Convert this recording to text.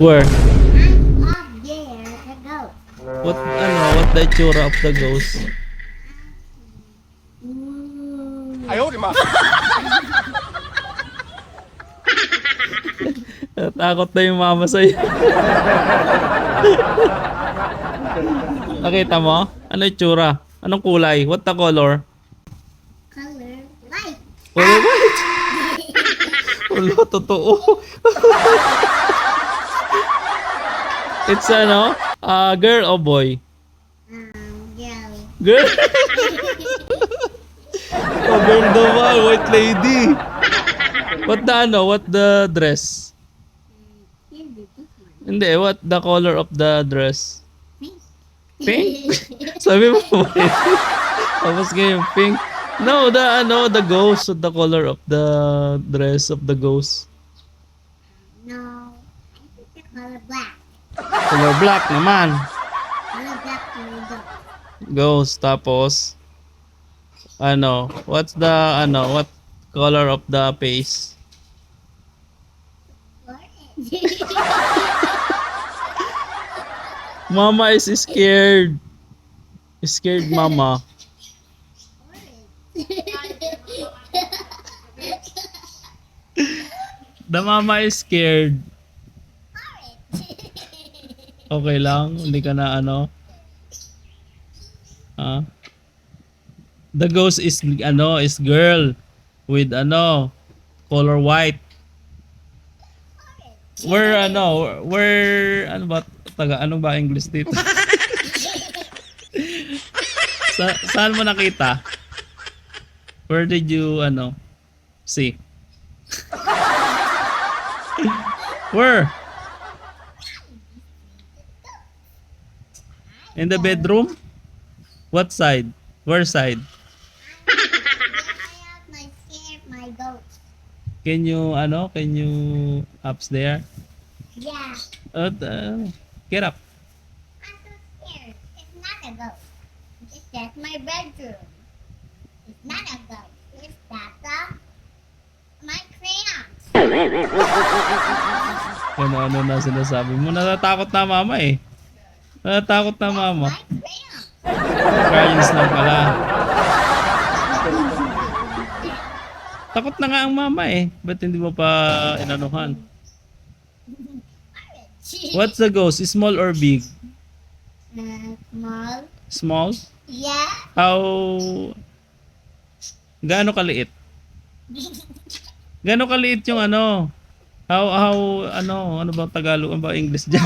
Where? I'm up there to go. What the itsura of the ghost? Ooh. Takot na yung mama sa'yo. Nakita mo? Ano itsura? Anong kulay? What the color? Color light. Color white. Wala, totoo. It's ano? Girl or boy? Girl. Girl. Oh, girl daw ba? White lady. What the ano? What the dress? Here's the big one. Hindi, what the color of the dress? Pink. Pink? Sabi mo white. Tapos ngayon pink. No, the ghost. The color of the dress of the ghost. No. I think the color black. Color black naman. Color black for the dog. Ghost. Tapos, what's the, what color of the face? Orange. Mama is scared. Scared mama. The mama is scared. Okay lang, hindi ka na Ah. The ghost is is girl with color white. Where ano ba English dito? Saan mo nakita? Where did you see? Where? In the bedroom? What side? Where side? I have my scared my goat. Can you upstairs? Yeah. Get up. I'm so scared. It's not a goat. It's just my bedroom. It's not a goat. It's that my crayons. Ano na sinasabi mo? Natatakot na mama eh. Natatakot na mama. My crayons. Crayons lang pala. Takot na nga ang mama eh. Ba't hindi mo pa inanuhan? What's the ghost? Small or big? Small. Small? Yeah. How... Gaano kaliit? Gaano kaliit yung How, ano bang Tagalog? Ano ba English dyan?